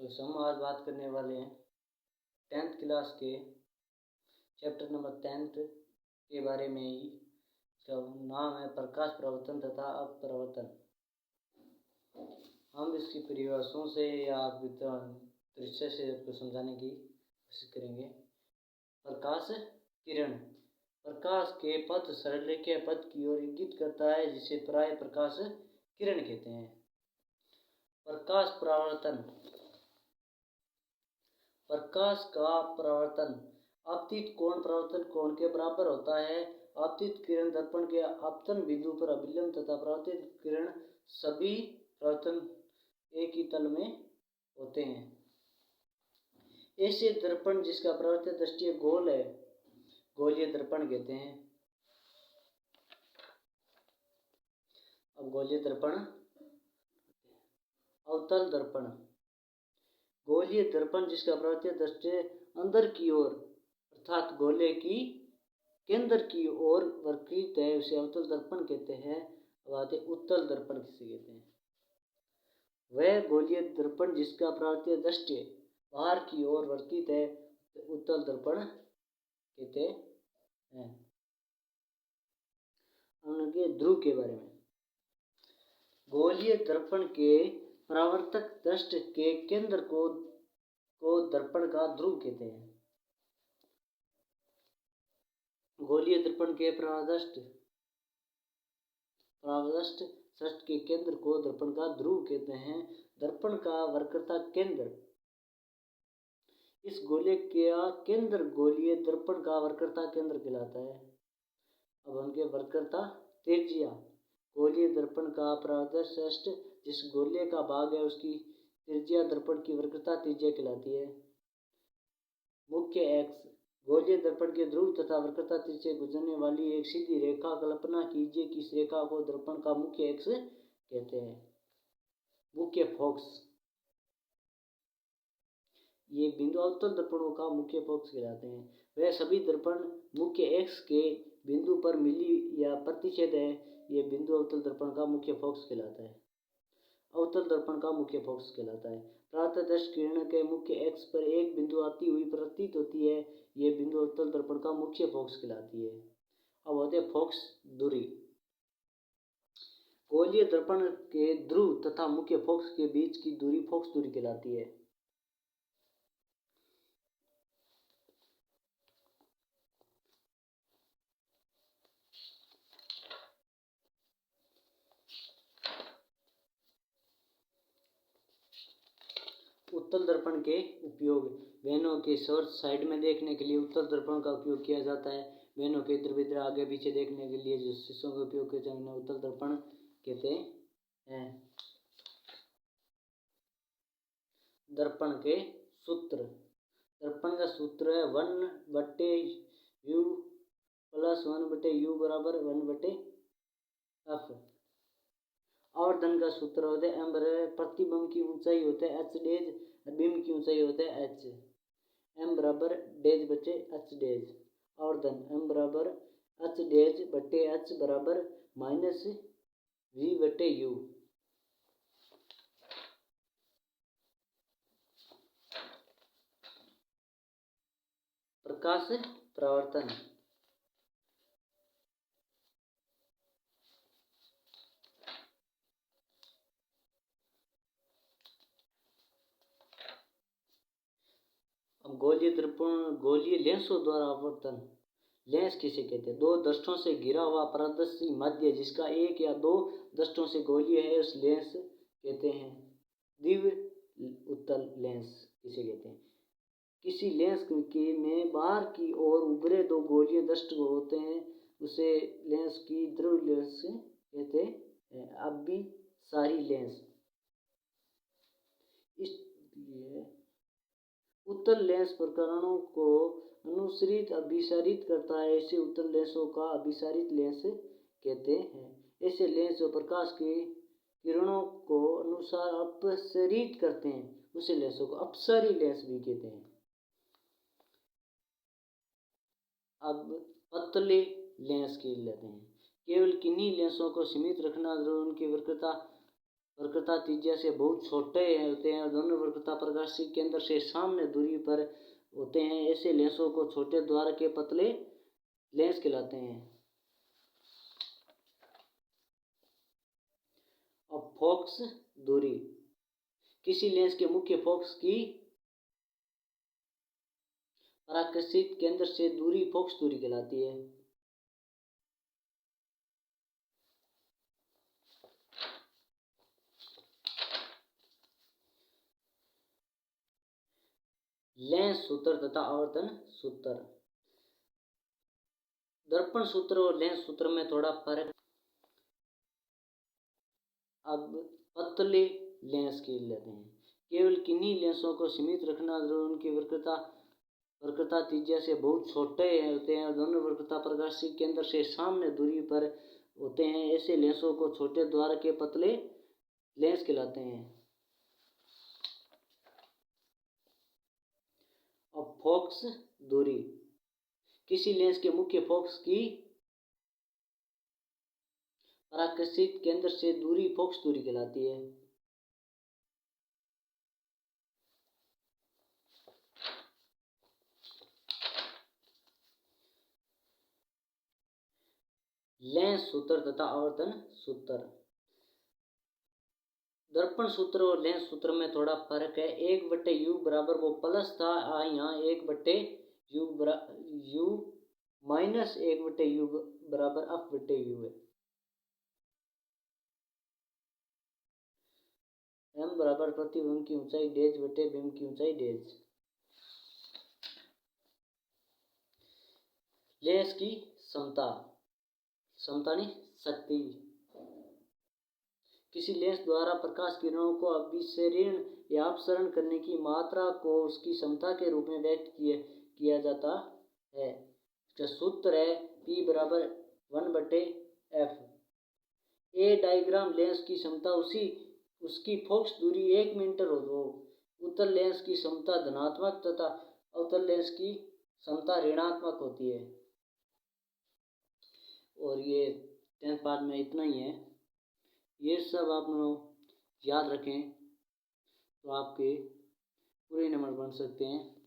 तो हम आज बात करने वाले हैं 10th क्लास के चैप्टर नंबर 10 के बारे में ही। इसका नाम है प्रकाश प्रवर्तन तथा अपवर्तन। हम इसकी परिभाषाओं से या दृश्य से आपको समझाने की कोशिश करेंगे। प्रकाश किरण प्रकाश के पथ सरलरेखीय पथ की ओर इंगित करता है, जिसे प्राय प्रकाश किरण कहते हैं। प्रकाश परावर्तन प्रकाश का परावर्तन आपतित कोण परावर्तन कोण के बराबर होता है। आपतित किरण दर्पण के आपतन बिंदु पर अभिलंब तथा परावर्तित किरण सभी परावर्तन एक ही तल में होते हैं। ऐसे दर्पण जिसका परावर्तित दृष्टि गोल है, गोलीय दर्पण कहते हैं। अब गोलीय दर्पण, अवतल दर्पण। गोलीय दर्पण जिसका परावर्तित दृष्टि अंदर की ओर अर्थात गोले की केंद्र की ओर वक्रित है, उसे अवतल दर्पण कहते हैं। अब आते उत्तल दर्पण किसे कहते हैं। वह गोलीय दर्पण जिसका परावर्तित दृष्टि बाहर की ओर वर्तित है, उत्तल दर्पण कहते हैं। उनके ध्रुव के बारे में। गोलीय दर्पण के परावर्तक दृष्टि के केंद्र को दर्पण का ध्रुव कहते हैं। गोलीय दर्पण के परावर्तक दृष्टि के केंद्र को दर्पण का ध्रुव कहते हैं। दर्पण का वक्रता केंद्र, इस गोले का केंद्र गोलीय दर्पण का वक्रता केंद्र कहलाता है। अब उनके वक्रता त्रिज्या, गोलीय दर्पण का परावर्तक दृष्टि जिस गोले का भाग है उसकी त्रिज्या दर्पण की वक्रता त्रिज्या कहलाती है। मुख्य एक्स, गोलीय दर्पण के ध्रुव तथा वक्रता त्रिज्या से गुजरने वाली एक सीधी रेखा कल्पना कीजिए कि इस रेखा को दर्पण का मुख्य एक्स कहते हैं। मुख्य फोकस, ये बिंदु अवतल दर्पणों का मुख्य फोकस कहलाते हैं। वह सभी दर्पण मुख्य एक्स के बिंदु पर मिली या प्रतिच्छेद है, ये बिंदु अवतल दर्पण का मुख्य फोकस कहलाता है। अवतल दर्पण का मुख्य फोकस कहलाता है। परावर्तित दृश्य किरण के मुख्य एक्स पर एक बिंदु आती हुई प्रतीत होती है, ये बिंदु अवतल दर्पण का मुख्य फोकस कहलाती है। अब होते हैं फोकस दूरी। गोलीय दर्पण के ध्रुव तथा मुख्य फोकस के बीच की दूरी फोकस दूरी कहलाती है। उत्तल दर्पण के उपयोग। वेनों के सोर्स साइड में देखने के लिए उत्तल दर्पण का उपयोग किया जाता है। वेनों के इधर उधर आगे पीछे देखने के लिए जो शीशों का उपयोग करते हैं उन्हें उत्तल दर्पण कहते हैं। दर्पण के सूत्र। दर्पण का सूत्र है 1/u + 1/u = 1/f। आवर्धन का सूत्र होता है m = प्रतिबिंब की ऊंचाई होता है h डेज, बिंब की ऊंचाई होता है h। m = डेज बटे h डेज। आवर्धन m = h डेज बटे h = -v/u। प्रकाश परावर्तन। अब गोलीय दर्पण, गोलीय लेंसों द्वारा अपवर्तन। लेंस किसे कहते हैं। दो दृष्टों से घिरा हुआ पारदर्शी माध्य जिसका एक या दो दृष्टों से गोलीय है, उस लेंस कहते हैं। दिव्य उत्तल लेंस किसे कहते हैं। किसी लेंस के में बाहर की ओर उभरे दो गोलीय दृष्ट होते हैं, उसे लेंस की ध्रुव लेंस कहते हैं। अभिसारी लेंस। इसलिए उत्तल लेंस प्रकरणों को अनुसरित अभिसारित करता है, इसे उत्तल लेंसों का अभिसारित लेंस कहते हैं। ऐसे लेंस जो प्रकाश के किरणों को अनुसार अपसरित करते हैं, उसे लेंसों को अपसारी लेंस भी कहते हैं। अब पतले लेंस के लेते हैं। केवल किन्हीं लेंसों को सीमित रखना जो उनकी वक्रता त्रिज्या से बहुत छोटे होते हैं और दोनों वक्रता वक्रता प्रकाश के केंद्र से सामान्य दूरी पर होते हैं। ऐसे लेंसों को छोटे द्वार के पतले लेंस कहलाते हैं। अब फोकस दूरी, किसी लेंस के मुख्य फोकस की पराकर्षित केंद्र से दूरी फोकस दूरी कहलाती है। लेंस सूत्र तथा आवर्तन सूत्र। दर्पण सूत्र और लेंस सूत्र में थोड़ा फर्क। अब पतले लेंस के लेते हैं। केवल किन्हीं लेंसों को सीमित रखना जरूर, उनकी वक्रता त्रिज्या से बहुत छोटे होते हैं और दोनों वक्रता प्रकाश के केंद्र से सामान्य दूरी पर होते हैं। ऐसे लेंसों को छोटे द्वार के पतले लेंस कहलाते हैं। अब फोकस दूरी, किसी लेंस के मुख्य फोकस की पराकर्षित केंद्र से दूरी फोकस दूरी कहलाती है। लेंस सूत्र तथा आवर्तन सूत्र। दर्पण सूत्र और लेंस सूत्र में थोड़ा फर्क है। 1/u बराबर वो प्लस था, यहाँ 1/u माइनस 1/u बराबर f/u है। m बराबर प्रतिबिंब की ऊंचाई डेज बटे बिंब की ऊंचाई डेज। लेंस की क्षमता नहीं शक्ति, किसी लेंस द्वारा प्रकाश किरणों को अभिसरण या अपसरण करने की मात्रा को उसकी क्षमता के रूप में व्यक्त किया जाता है। इसका सूत्र है P बराबर 1/f। ए डायग्राम लेंस की क्षमता उसकी फोकस दूरी 1 मीटर हो। उत्तल लेंस की क्षमता धनात्मक तथा अवतल लेंस की क्षमता ऋणात्मक होती है। और ये 10th पार्ट में इतना ही है। ये सब आप लोग याद रखें तो आपके पूरे नंबर बन सकते हैं।